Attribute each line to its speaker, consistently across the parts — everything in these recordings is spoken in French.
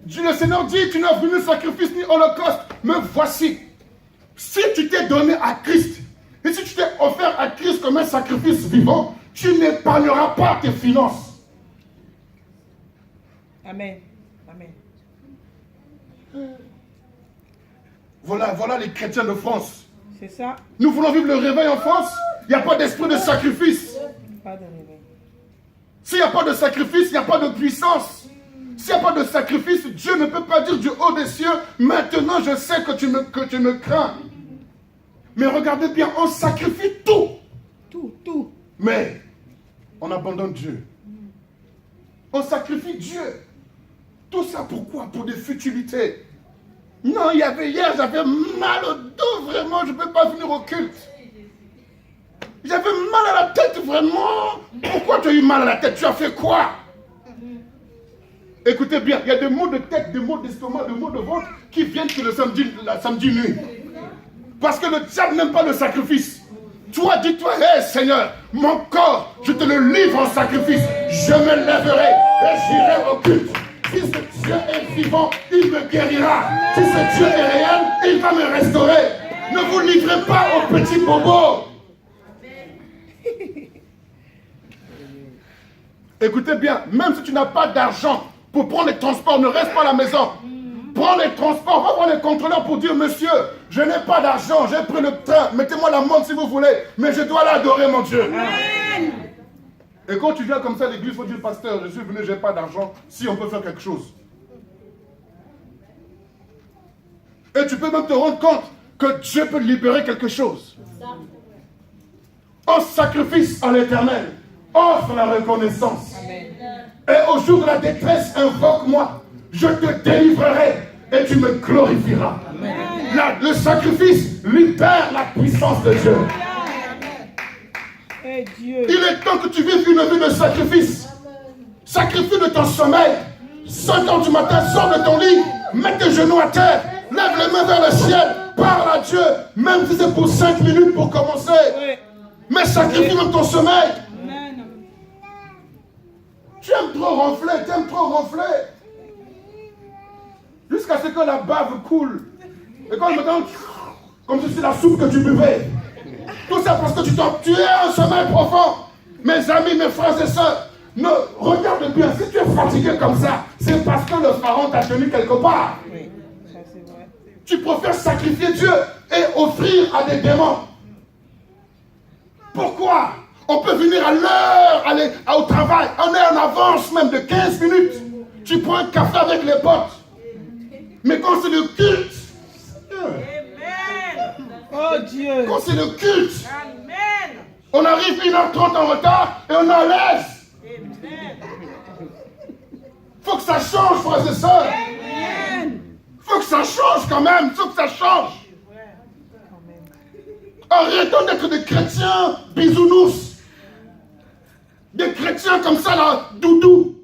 Speaker 1: Le Seigneur dit, tu n'as venu sacrifice ni holocauste, me voici. Si tu t'es donné à Christ, et si tu t'es offert à Christ comme un sacrifice vivant, tu n'épargneras pas tes finances.
Speaker 2: Amen. Amen.
Speaker 1: Voilà les chrétiens de France.
Speaker 2: C'est ça.
Speaker 1: Nous voulons vivre le réveil en France. Il n'y a pas d'esprit de sacrifice.
Speaker 2: Pas de réveil.
Speaker 1: S'il n'y a pas de sacrifice, il n'y a pas de puissance. S'il n'y a pas de sacrifice, Dieu ne peut pas dire du haut des cieux, maintenant je sais que tu me crains. Mais regardez bien, on sacrifie tout.
Speaker 2: Tout.
Speaker 1: Mais on abandonne Dieu. On sacrifie Dieu. Tout ça pourquoi? Pour des futilités. Non, hier, j'avais mal au dos, vraiment, je ne peux pas venir au culte. J'avais mal à la tête, vraiment. Pourquoi tu as eu mal à la tête? Tu as fait quoi? Écoutez bien, il y a des maux de tête, des maux d'estomac, des maux de ventre qui viennent que le samedi nuit. Parce que le diable n'aime pas le sacrifice. Toi, dis-toi, hé Seigneur, mon corps, je te le livre en sacrifice. Je me lèverai et j'irai au culte. Si ce Dieu est vivant, il me guérira. Si ce Dieu est réel, il va me restaurer. Ne vous livrez pas aux petits bobos. Écoutez bien, même si tu n'as pas d'argent pour prendre les transports, ne reste pas à la maison. Prends les transports, va voir les contrôleurs pour dire, monsieur, je n'ai pas d'argent, j'ai pris le train, mettez-moi la montre si vous voulez, mais je dois l'adorer, mon Dieu. Amen. Et quand tu viens comme ça à l'église, il faut dire, pasteur, je suis venu, je n'ai pas d'argent, si on peut faire quelque chose. Et tu peux même te rendre compte que Dieu peut libérer quelque chose. En sacrifice à l'Éternel, offre la reconnaissance. Amen. Et au jour de la détresse, invoque-moi. Je te délivrerai et tu me glorifieras. Le sacrifice libère la puissance de Dieu. Il est temps que tu vives une vie de sacrifice. Sacrifie de ton sommeil. 5 heures du matin, sors de ton lit, mets tes genoux à terre, lève les mains vers le ciel, parle à Dieu, même si c'est pour 5 minutes pour commencer. Mais sacrifie même ton sommeil. Tu aimes trop ronfler, jusqu'à ce que la bave coule. Et quand on me donne, comme si c'est la soupe que tu buvais. Tout ça parce que tu es un sommeil profond. Mes amis, mes frères et sœurs, regarde bien, si tu es fatigué comme ça, c'est parce que le pharaon t'a tenu quelque part. Oui, ça c'est vrai. Tu préfères sacrifier Dieu et offrir à des démons. Pourquoi? On peut venir à l'heure, aller au travail, on est en avance même de 15 minutes. Tu prends un café avec les potes. Mais quand c'est le culte,
Speaker 2: oh Dieu.
Speaker 1: Quand c'est le culte, on arrive 1h30 en retard et on en laisse. Faut que ça change, frères et sœurs. Faut que ça change quand même, faut que ça change. Arrêtons d'être des chrétiens bisounours. Des chrétiens comme ça là, doudou.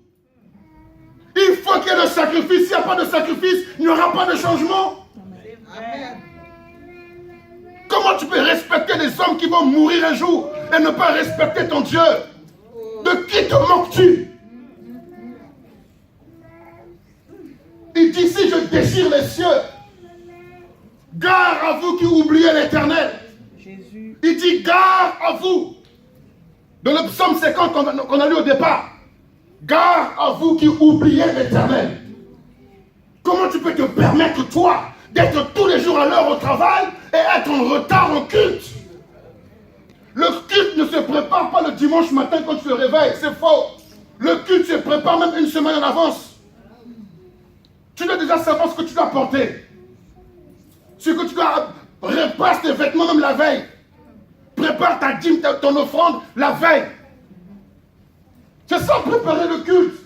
Speaker 1: Il faut qu'il y ait le sacrifice. S'il n'y a pas de sacrifice, il n'y aura pas de changement. Amen. Comment tu peux respecter les hommes qui vont mourir un jour et ne pas respecter ton Dieu? De qui te moques-tu? Il dit, si je déchire les cieux, gare à vous qui oubliez l'Éternel. Il dit, gare à vous. Dans le psaume 50 qu'on a lu au départ, gare à vous qui oubliez l'Éternel. Comment tu peux te permettre, toi, d'être tous les jours à l'heure au travail et être en retard au culte? Le culte ne se prépare pas le dimanche matin quand tu te réveilles, c'est faux. Le culte se prépare même une semaine en avance. Tu dois déjà savoir ce que tu dois porter. Ce que tu dois repasse tes vêtements même la veille. Prépare ta dîme, ton offrande la veille. C'est ça, préparer le culte.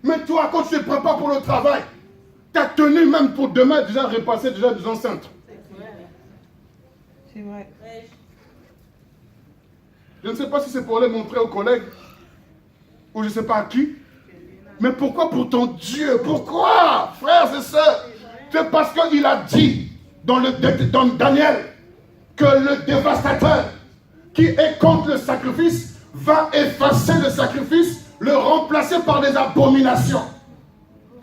Speaker 1: Mais toi, quand tu te prépares pour le travail, ta tenue même pour demain déjà repassée déjà des enceintes.
Speaker 2: C'est vrai.
Speaker 1: Je ne sais pas si c'est pour les montrer aux collègues ou je ne sais pas à qui. Mais pourquoi pour ton Dieu? Pourquoi, frères et sœurs? C'est parce qu'il a dit dans Daniel que le dévastateur qui est contre le sacrifice va effacer le sacrifice, le remplacer par des abominations.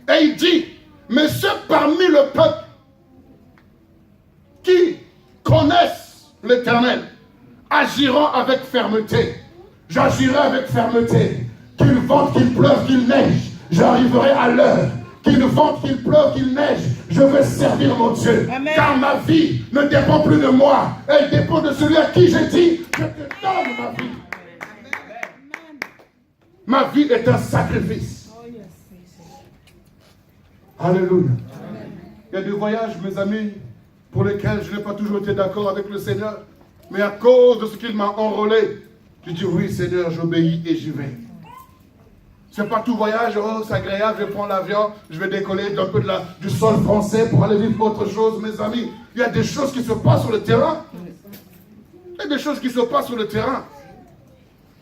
Speaker 1: Et il dit, mais ceux parmi le peuple qui connaissent l'Éternel agiront avec fermeté. J'agirai avec fermeté. Qu'il vente, qu'il pleuve, qu'il neige, j'arriverai à l'heure. Qu'il vente, qu'il pleuve, qu'il neige, je vais servir mon Dieu.
Speaker 2: Amen.
Speaker 1: Car ma vie ne dépend plus de moi. Elle dépend de celui à qui j'ai dit, je te donne ma vie. Ma vie est un sacrifice. Alléluia. Il y a des voyages, mes amis, pour lesquels je n'ai pas toujours été d'accord avec le Seigneur. Mais à cause de ce qu'il m'a enrôlé, je dis oui Seigneur, j'obéis et j'y vais. C'est pas tout voyage, oh c'est agréable, je prends l'avion, je vais décoller d'un peu du sol français pour aller vivre autre chose, mes amis. Il y a des choses qui se passent sur le terrain. Il y a des choses qui se passent sur le terrain.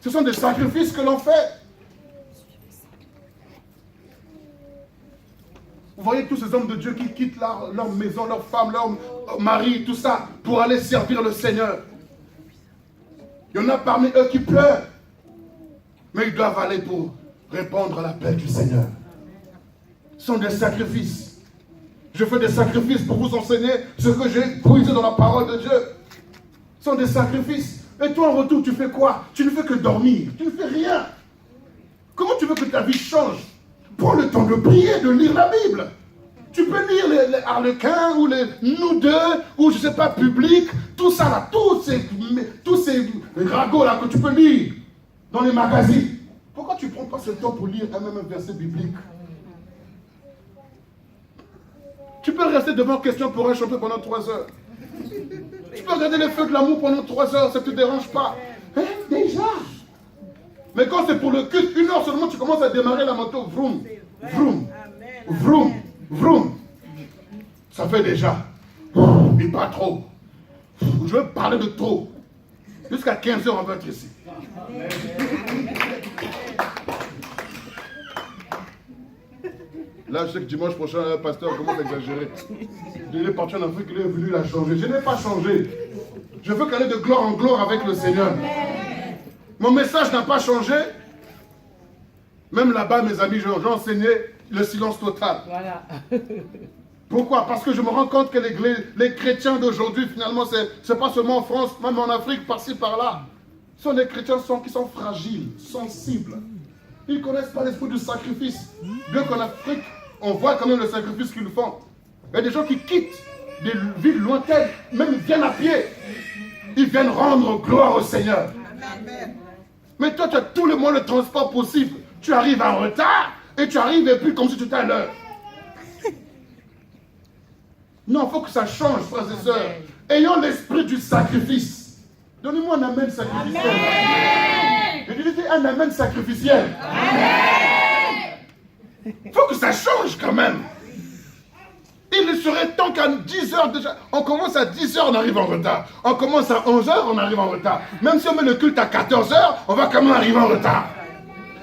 Speaker 1: Ce sont des sacrifices que l'on fait. Vous voyez tous ces hommes de Dieu qui quittent leur maison, leur femme, leur mari, tout ça, pour aller servir le Seigneur. Il y en a parmi eux qui pleurent, mais ils doivent aller pour répondre à l'appel du Seigneur. Ce sont des sacrifices. Je fais des sacrifices pour vous enseigner ce que j'ai puisé dans la parole de Dieu. Ce sont des sacrifices. Et toi, en retour, tu fais quoi? Tu ne fais que dormir. Tu ne fais rien. Comment tu veux que ta vie change? Prends le temps de prier, de lire la Bible. Tu peux lire les Harlequins ou les Nous deux, ou je ne sais pas, Public, tout ça là, tous ces ragots là que tu peux lire dans les magazines. Pourquoi tu ne prends pas ce temps pour lire un même verset biblique? Tu peux rester devant question pour un champion pendant 3 heures. Tu peux regarder les feux de l'amour pendant 3 heures, ça ne te dérange pas. Hein? Déjà. Mais quand c'est pour le culte, 1 heure seulement, tu commences à démarrer la moto. Vroom, vroom, vroom, vroom. Ça fait déjà. Mais pas trop. Je veux parler de trop. Jusqu'à 15 heures, on va être ici. Là, je sais que dimanche prochain, un pasteur commence à exagérer. Il est parti en Afrique, il est venu la changer. Je n'ai pas changé. Je veux qu'aller de gloire en gloire avec le Seigneur. Mon message n'a pas changé. Même là-bas, mes amis, j'ai enseigné le silence total. Voilà. Pourquoi? Parce que je me rends compte que les chrétiens d'aujourd'hui, finalement, c'est pas seulement en France, même en Afrique, par-ci, par-là. Ce sont des chrétiens qui sont fragiles, sensibles. Ils ne connaissent pas l'esprit du sacrifice. Bien qu'en Afrique, on voit quand même le sacrifice qu'ils font. Il y a des gens qui quittent des villes lointaines, même ils viennent à pied. Ils viennent rendre gloire au Seigneur. Mais toi, tu as tout le moyen de transport possible. Tu arrives en retard et tu arrives et puis comme si tu étais à l'heure. Non, il faut que ça change, frères et sœurs. Ayons l'esprit du sacrifice. Donnez-moi un amen sacrificiel. Je dis un amen sacrificiel. Il faut que ça change quand même. Il serait temps qu'à 10 heures déjà, on commence à 10 heures, on arrive en retard. On commence à 11 heures, on arrive en retard. Même si on met le culte à 14 heures, on va quand même arriver en retard.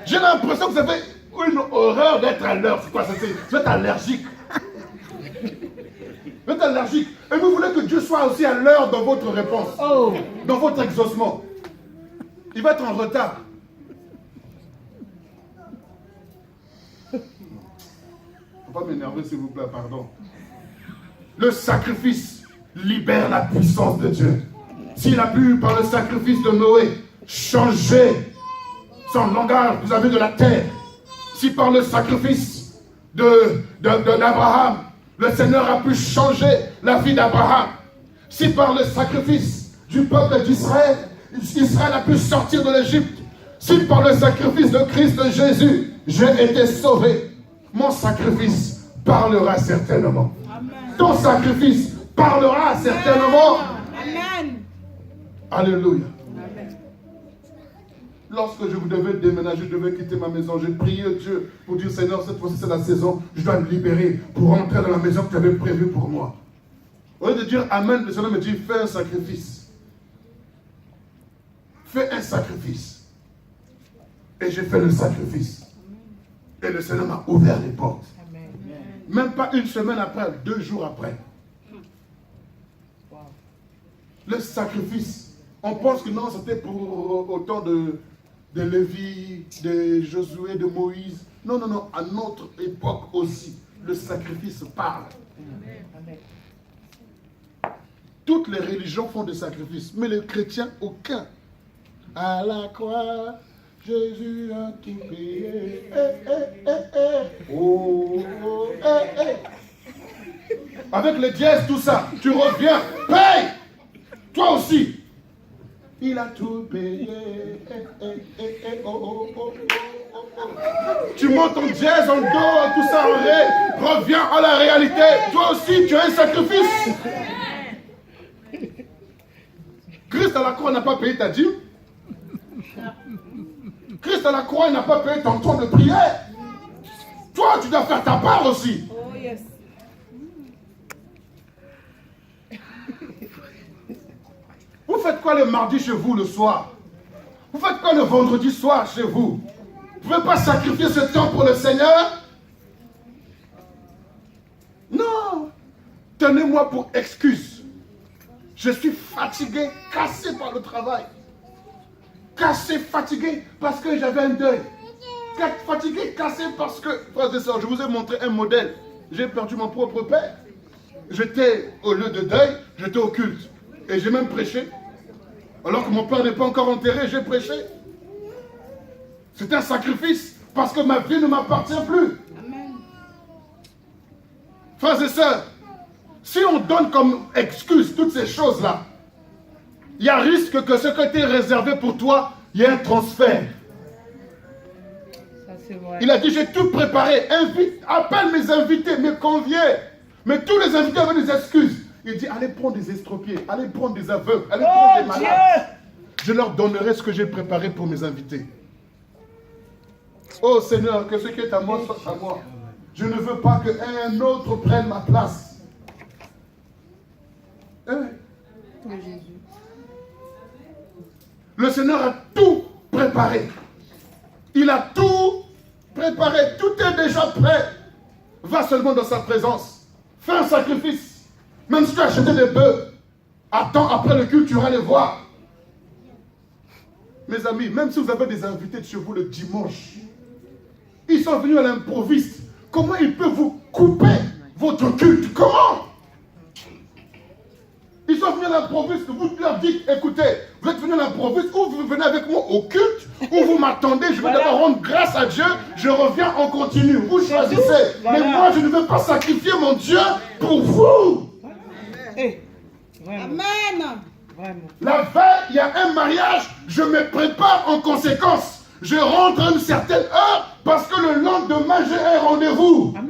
Speaker 1: J'ai l'impression que vous avez une horreur d'être à l'heure. C'est quoi ça? Vous êtes allergique. Vous êtes allergique. Et vous voulez que Dieu soit aussi à l'heure dans votre réponse. Oh. Dans votre exaucement. Il va être en retard. Il ne faut pas m'énerver s'il vous plaît, pardon. Le sacrifice libère la puissance de Dieu. S'il a pu, par le sacrifice de Noé, changer son langage, vous avez de la terre. Si par le sacrifice d'Abraham, le Seigneur a pu changer la vie d'Abraham. Si par le sacrifice du peuple d'Israël, Israël a pu sortir de l'Égypte. Si par le sacrifice de Christ Jésus, j'ai été sauvé, mon sacrifice parlera certainement. Amen. Ton sacrifice parlera certainement. Amen. Alléluia. Amen. Lorsque je devais déménager, je devais quitter ma maison, j'ai prié Dieu pour dire Seigneur, cette fois-ci c'est la saison, je dois me libérer pour rentrer dans la maison que tu avais prévue pour moi. Au lieu de dire Amen, le Seigneur me dit fais un sacrifice. Fais un sacrifice. Et j'ai fait le sacrifice. Et le Seigneur m'a ouvert les portes. Amen. Même pas une semaine après, 2 jours après. Wow. Le sacrifice. On pense que non, c'était pour autant de Lévi, de Josué, de Moïse. Non, non, non. À notre époque aussi, le sacrifice parle.
Speaker 2: Amen.
Speaker 1: Toutes les religions font des sacrifices, mais les chrétiens, aucun. À la croix, Jésus a tout payé. Oh, oh, Avec les dièses, tout ça, tu reviens, paye. Toi aussi. Il a tout payé. Oh, oh, oh, oh. Tu montes en dièse, en do, tout ça en ré. Reviens à la réalité. Toi aussi, tu as un sacrifice. Christ à la croix n'a pas payé ta dîme. Christ à la croix n'a pas payé ton temps de prière. Toi, tu dois faire ta part aussi.
Speaker 2: Oh, yes.
Speaker 1: Vous faites quoi le mardi chez vous le soir? Vous faites quoi le vendredi soir chez vous? Vous ne pouvez pas sacrifier ce temps pour le Seigneur? Non. Tenez-moi pour excuse. Je suis fatigué, cassé par le travail. Cassé, fatigué parce que j'avais un deuil. Fatigué, cassé parce que... Frères et sœurs, je vous ai montré un modèle. J'ai perdu mon propre père. J'étais au lieu de deuil, j'étais au culte. Et j'ai même prêché. Alors que mon père n'est pas encore enterré, j'ai prêché. C'est un sacrifice parce que ma vie ne m'appartient plus.
Speaker 2: Amen.
Speaker 1: Frères et sœurs, si on donne comme excuse toutes ces choses-là, il y a risque que ce qui était réservé pour toi, il y ait un transfert.
Speaker 2: Ça, c'est vrai.
Speaker 1: Il a dit, j'ai tout préparé. Appelle mes invités, mes conviés. Mais tous les invités avaient des excuses. Il dit, allez prendre des estropiés, allez prendre des aveugles, allez prendre des malades.
Speaker 2: Dieu!
Speaker 1: Je leur donnerai ce que j'ai préparé pour mes invités. Oh Seigneur, que ce qui est à moi soit à moi. Je ne veux pas qu'un autre prenne ma place.
Speaker 2: Oh, Jésus.
Speaker 1: Le Seigneur a tout préparé. Il a tout préparé. Tout est déjà prêt. Va seulement dans sa présence. Fais un sacrifice. Même si tu as acheté des bœufs, attends après le culte, tu iras les voir. Mes amis, même si vous avez des invités de chez vous le dimanche, ils sont venus à l'improviste. Comment ils peuvent vous couper votre culte? Comment? Ils sont venus à l'improviste, vous leur dites, écoutez, vous êtes venus à l'improviste, ou vous venez avec moi au culte, ou vous m'attendez, je vais d'abord rendre grâce à Dieu, je reviens, on continue. Vous choisissez.
Speaker 2: Voilà.
Speaker 1: Mais moi, je ne veux pas sacrifier mon Dieu pour vous.
Speaker 2: Amen. Vraiment.
Speaker 1: La veille, il y a un mariage, je me prépare en conséquence. Je rentre à une certaine heure parce que le lendemain, j'ai un rendez-vous.
Speaker 2: Amen.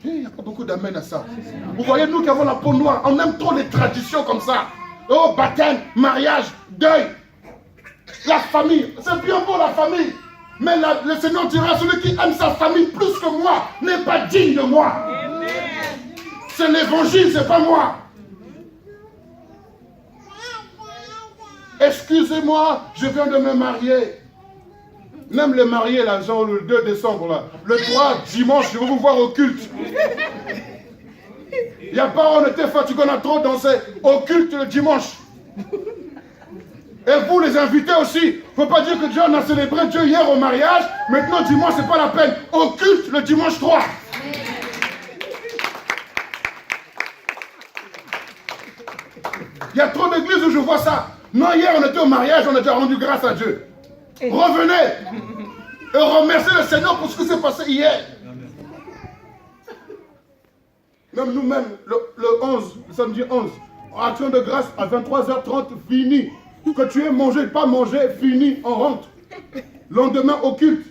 Speaker 1: Il n'y a pas beaucoup d'amen à ça. Vous voyez, nous qui avons la peau noire, on aime trop les traditions comme ça. Oh, baptême, mariage, deuil, la famille. C'est bien beau la famille. Mais le Seigneur dira, celui qui aime sa famille plus que moi n'est pas digne de moi. C'est l'évangile, c'est pas moi. Excusez-moi, je viens de me marier. Même les mariés, là, genre le 2 décembre, là. Le 3, dimanche, je vais vous voir au culte. Il n'y a pas, on était fatigués, on a trop dansé. Au culte le dimanche. Et vous, les invités aussi, il ne faut pas dire que Dieu, on a célébré Dieu hier au mariage. Maintenant, dimanche, c'est pas la peine. Au culte le dimanche 3. Il y a trop d'églises où je vois ça. Non, hier, on était au mariage, on a déjà rendu grâce à Dieu. Revenez et remerciez le Seigneur pour ce qui s'est passé hier. Même nous-mêmes, le 11, le samedi 11, action de grâce à 23h30, fini. Que tu aies mangé, pas mangé, fini, on rentre. Lendemain au culte.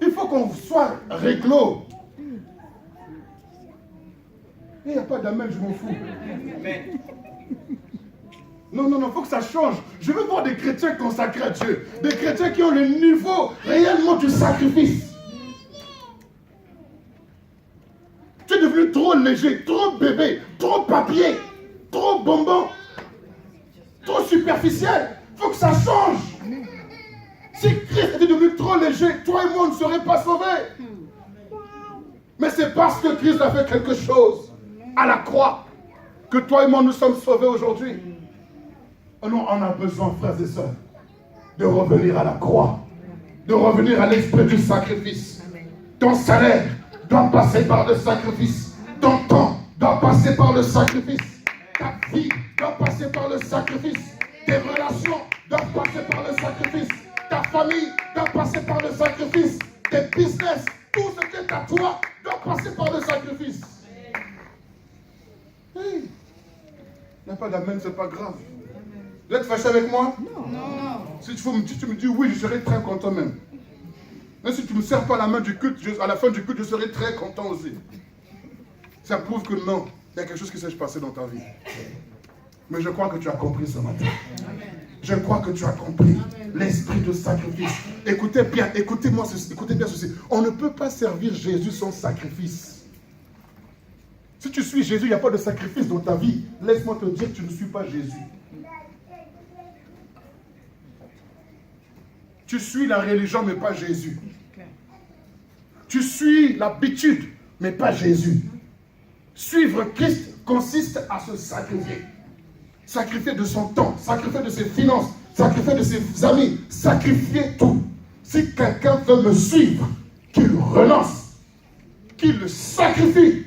Speaker 1: Il faut qu'on soit réglo. Il n'y a pas d'amen, je m'en fous. Non, non, non, il faut que ça change. Je veux voir des chrétiens consacrés à Dieu. Des chrétiens qui ont le niveau réellement du sacrifice. Tu es devenu trop léger, trop bébé, trop papier, trop bonbon, trop superficiel. Il faut que ça change. Si Christ était devenu trop léger, toi et moi, on ne serait pas sauvés. Mais c'est parce que Christ a fait quelque chose à la croix que toi et moi, nous sommes sauvés aujourd'hui. Oh non, on a besoin, frères et sœurs, de revenir à la croix, de revenir à l'esprit du sacrifice. Ton salaire doit passer par le sacrifice. Ton temps doit passer par le sacrifice. Ta vie doit passer par le sacrifice. Tes relations doivent passer par le sacrifice. Ta famille doit passer par le sacrifice. Tes business, tout ce qui est à toi doit passer par le sacrifice. Hey. Il n'y a pas d'amen, c'est pas grave. Vous êtes fâché avec moi?
Speaker 2: Non.
Speaker 1: Si tu me dis oui, je serai très content même. Mais si tu ne me serres pas la main du culte, à la fin du culte, je serai très content aussi. Ça prouve que non, il y a quelque chose qui s'est passé dans ta vie. Mais je crois que tu as compris ce matin. Je crois que tu as compris l'esprit de sacrifice. Écoutez bien, écoutez bien ceci. On ne peut pas servir Jésus sans sacrifice. Si tu suis Jésus, il n'y a pas de sacrifice dans ta vie. Laisse-moi te dire que tu ne suis pas Jésus. Tu suis la religion, mais pas Jésus. Tu suis l'habitude, mais pas Jésus. Suivre Christ consiste à se sacrifier. Sacrifier de son temps, sacrifier de ses finances, sacrifier de ses amis, sacrifier tout. Si quelqu'un veut me suivre, qu'il renonce, qu'il le sacrifie,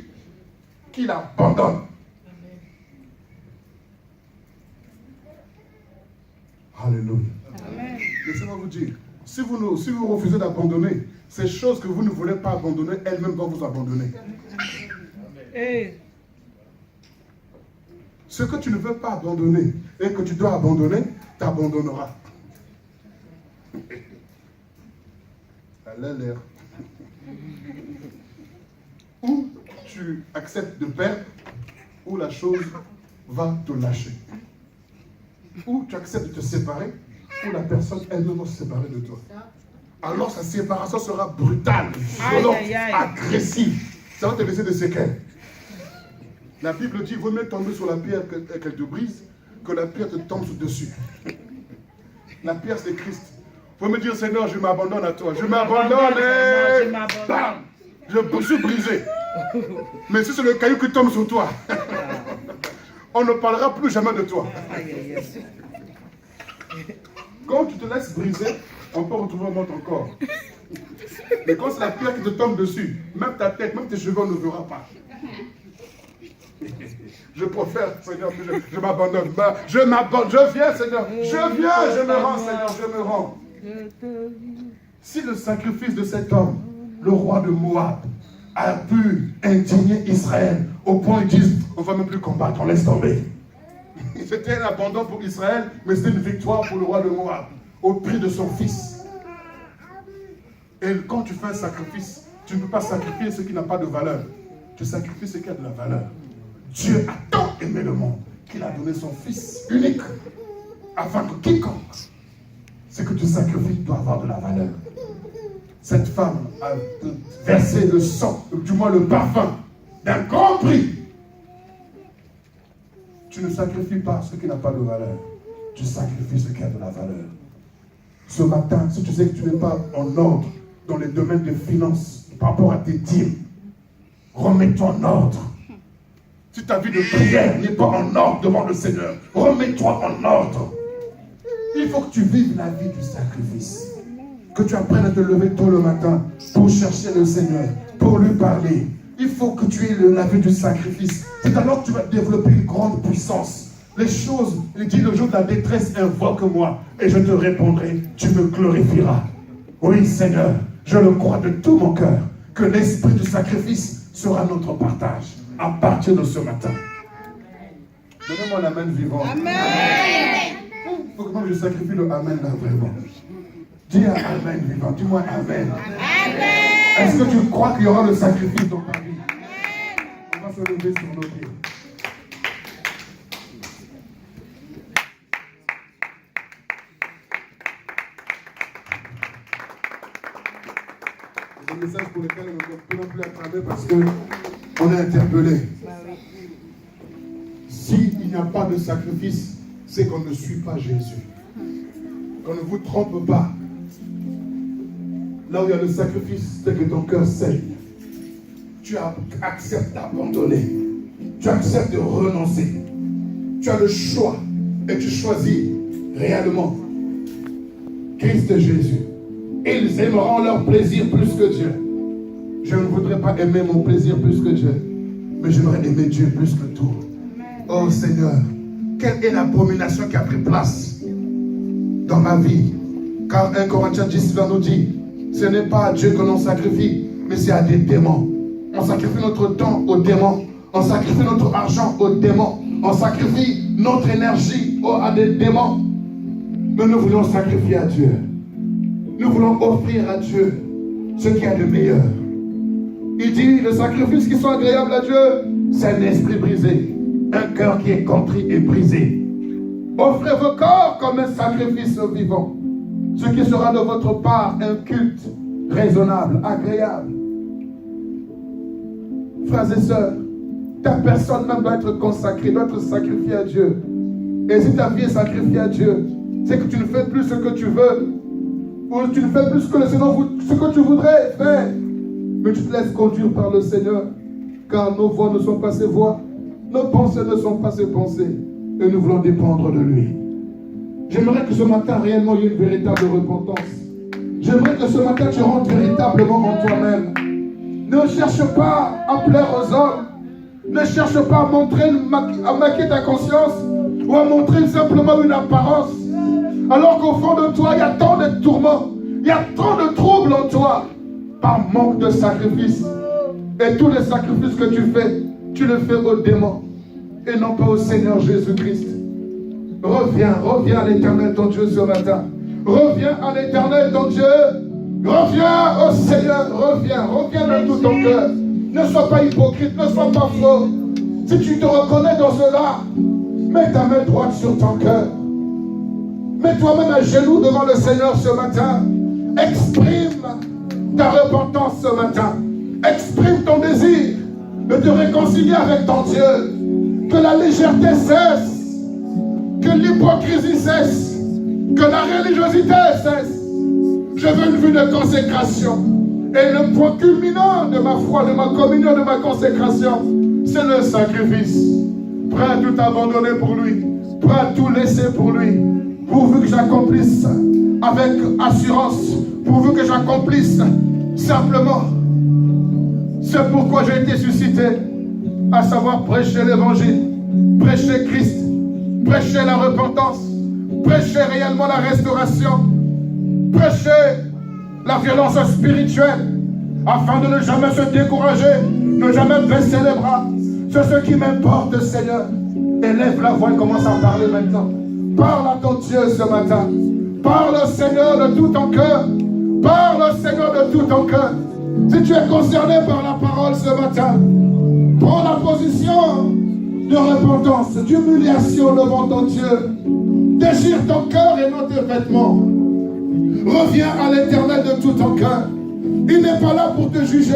Speaker 1: qu'il abandonne. Alléluia. Laissez-moi vous dire, si vous refusez d'abandonner, ces choses que vous ne voulez pas abandonner, elles-mêmes vont vous abandonner. Ce que tu ne veux pas abandonner et que tu dois abandonner, t'abandonneras. Elle a l'air. Ou tu acceptes de perdre, ou la chose va te lâcher. Ou tu acceptes de te séparer, ou la personne elle-même va se séparer de toi. Alors sa séparation sera brutale, violente, agressive. Ça va te laisser des séquelles. La Bible dit, vaut mieux tomber sur la pierre qu'elle te brise, que la pierre te tombe dessus. La pierre c'est Christ. Faut me dire, Seigneur, je m'abandonne à toi. Je m'abandonne et bam, je suis brisé. Mais si c'est le caillou qui tombe sur toi, on ne parlera plus jamais de toi. Quand tu te laisses briser, on peut retrouver un mot encore. Mais quand c'est la pierre qui te tombe dessus, même ta tête, même tes cheveux, on ne verra pas. Je préfère, Seigneur, que je m'abandonne. Je m'abandonne, je viens, Seigneur. Je viens, je me rends, Seigneur, je me rends. Si le sacrifice de cet homme, le roi de Moab, a pu indigner Israël, au point où ils disent, on ne va même plus combattre, on laisse tomber. C'était un abandon pour Israël, mais c'était une victoire pour le roi de Moab, au prix de son fils. Et quand tu fais un sacrifice, tu ne peux pas sacrifier ce qui n'a pas de valeur. Tu sacrifies ce qui a de la valeur. Dieu a tant aimé le monde qu'il a donné son fils unique, afin que quiconque, ce que tu sacrifies doit avoir de la valeur. Cette femme a versé le sang, du moins le parfum, d'un grand prix. Tu ne sacrifies pas ce qui n'a pas de valeur. Tu sacrifies ce qui a de la valeur. Ce matin, si tu sais que tu n'es pas en ordre dans les domaines des finances, par rapport à tes dîmes, remets-toi en ordre. Si ta vie de prière n'est pas en ordre devant le Seigneur, remets-toi en ordre. Il faut que tu vives la vie du sacrifice. Que tu apprennes à te lever tôt le matin pour chercher le Seigneur, pour lui parler. Il faut que tu aies la vie du sacrifice. C'est alors que tu vas développer une grande puissance. Les choses, il dit le jour de la détresse, invoque-moi et je te répondrai, tu me glorifieras. Oui Seigneur, je le crois de tout mon cœur, que l'esprit du sacrifice sera notre partage à partir de ce matin. Donnez-moi l'amen vivant. Amen. Il faut que moi je sacrifie le amen là vraiment. Dis un amen vivant, dis-moi amen. Amen. Est-ce que tu crois qu'il y aura le sacrifice dans ta vie? On va se lever sur nos pieds. C'est un message pour lequel on ne peut plus attraper parce qu'on est interpellé. S'il n'y a pas de sacrifice, c'est qu'on ne suit pas Jésus. Qu'on ne vous trompe pas. Là où il y a le sacrifice, c'est que ton cœur saigne. Tu acceptes d'abandonner. Tu acceptes de renoncer. Tu as le choix et tu choisis réellement Christ Jésus, ils aimeront leur plaisir plus que Dieu. Je ne voudrais pas aimer mon plaisir plus que Dieu, mais j'aimerais aimer Dieu plus que tout. Oh Seigneur, quelle est l'abomination qui a pris place dans ma vie? Car 1 Corinthiens 10 nous dit, ce n'est pas à Dieu que l'on sacrifie, mais c'est à des démons. On sacrifie notre temps aux démons. On sacrifie notre argent aux démons. On sacrifie notre énergie à des démons. Mais nous voulons sacrifier à Dieu. Nous voulons offrir à Dieu ce qu'il y a de meilleur. Il dit, le sacrifice qui soit agréable à Dieu, c'est un esprit brisé, un cœur qui est contrit et brisé. Offrez vos corps comme un sacrifice vivant, ce qui sera de votre part un culte raisonnable, agréable. Frères et sœurs, ta personne même doit être consacrée, doit être sacrifiée à Dieu. Et si ta vie est sacrifiée à Dieu, c'est que tu ne fais plus ce que tu veux, ou tu ne fais plus ce que tu voudrais faire, mais tu te laisses conduire par le Seigneur, car nos voix ne sont pas ses voix, nos pensées ne sont pas ses pensées, et nous voulons dépendre de lui. J'aimerais que ce matin réellement il y ait une véritable repentance. J'aimerais que ce matin tu rentres véritablement en toi-même. Ne cherche pas à plaire aux hommes. Ne cherche pas à maquiller ta conscience ou à montrer simplement une apparence. Alors qu'au fond de toi, il y a tant de tourments, il y a tant de troubles en toi par manque de sacrifice. Et tous les sacrifices que tu le fais aux démons et non pas au Seigneur Jésus-Christ. Reviens à l'Éternel ton Dieu ce matin. Reviens à l'Éternel ton Dieu. Reviens au Seigneur, reviens de tout ton cœur. Ne sois pas hypocrite, ne sois pas faux. Si tu te reconnais dans cela, mets ta main droite sur ton cœur. Mets toi-même à genoux devant le Seigneur ce matin. Exprime ta repentance ce matin. Exprime ton désir de te réconcilier avec ton Dieu. Que la légèreté cesse, que l'hypocrisie cesse, que la religiosité cesse. Je veux une vie de consécration. Et le point culminant de ma foi, de ma communion, de ma consécration, c'est le sacrifice. Prêt à tout abandonner pour lui. Prêt à tout laisser pour lui. Pourvu que j'accomplisse avec assurance. Pourvu que j'accomplisse simplement ce pourquoi j'ai été suscité. À savoir prêcher l'évangile. Prêcher Christ. Prêcher la repentance. Prêcher réellement la restauration. Prêcher la violence spirituelle afin de ne jamais se décourager, ne jamais baisser les bras. C'est ce qui m'importe, Seigneur. Élève la voix et commence à parler maintenant. Parle à ton Dieu ce matin. Parle au Seigneur de tout ton cœur. Parle au Seigneur de tout ton cœur. Si tu es concerné par la parole ce matin, prends la position de repentance, d'humiliation devant ton Dieu. Déchire ton cœur et non tes vêtements. Reviens à l'Éternel de tout ton cœur. Il n'est pas là pour te juger.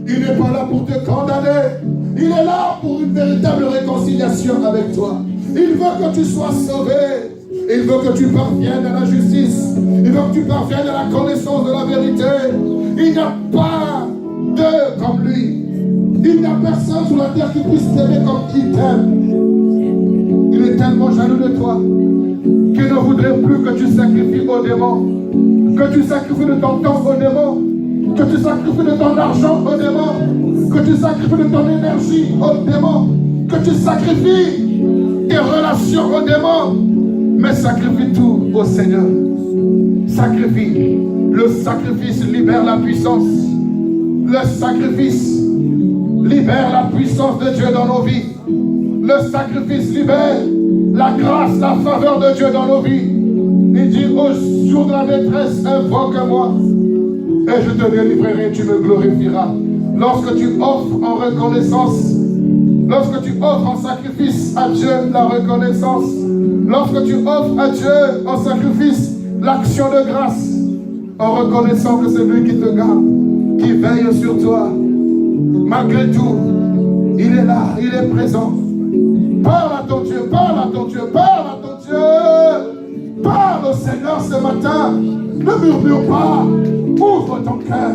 Speaker 1: Il n'est pas là pour te condamner. Il est là pour une véritable réconciliation avec toi. Il veut que tu sois sauvé. Il veut que tu parviennes à la justice. Il veut que tu parviennes à la connaissance de la vérité. Il n'y a pas d'eux comme lui. Il n'y a personne sur la terre qui puisse t'aimer comme il t'aime. Il est tellement jaloux de toi qu'il ne voudrait plus que tu sacrifies aux démons. Que tu sacrifies de ton temps aux démons, que tu sacrifies de ton argent aux démons, que tu sacrifies de ton énergie aux démons, que tu sacrifies tes relations aux démons, mais sacrifie tout au Seigneur. Sacrifie. Le sacrifice libère la puissance. Le sacrifice libère la puissance de Dieu dans nos vies. Le sacrifice libère la grâce, la faveur de Dieu dans nos vies. Il dit au jour de la détresse, invoque-moi et je te délivrerai, tu me glorifieras. Lorsque tu offres en reconnaissance, lorsque tu offres en sacrifice à Dieu la reconnaissance, lorsque tu offres à Dieu en sacrifice l'action de grâce, en reconnaissant que c'est lui qui te garde, qui veille sur toi, malgré tout, il est là, il est présent. Parle à ton Dieu, parle à ton Dieu, parle à ton Dieu. Parle au Seigneur ce matin. Ne murmure pas. Ouvre ton cœur.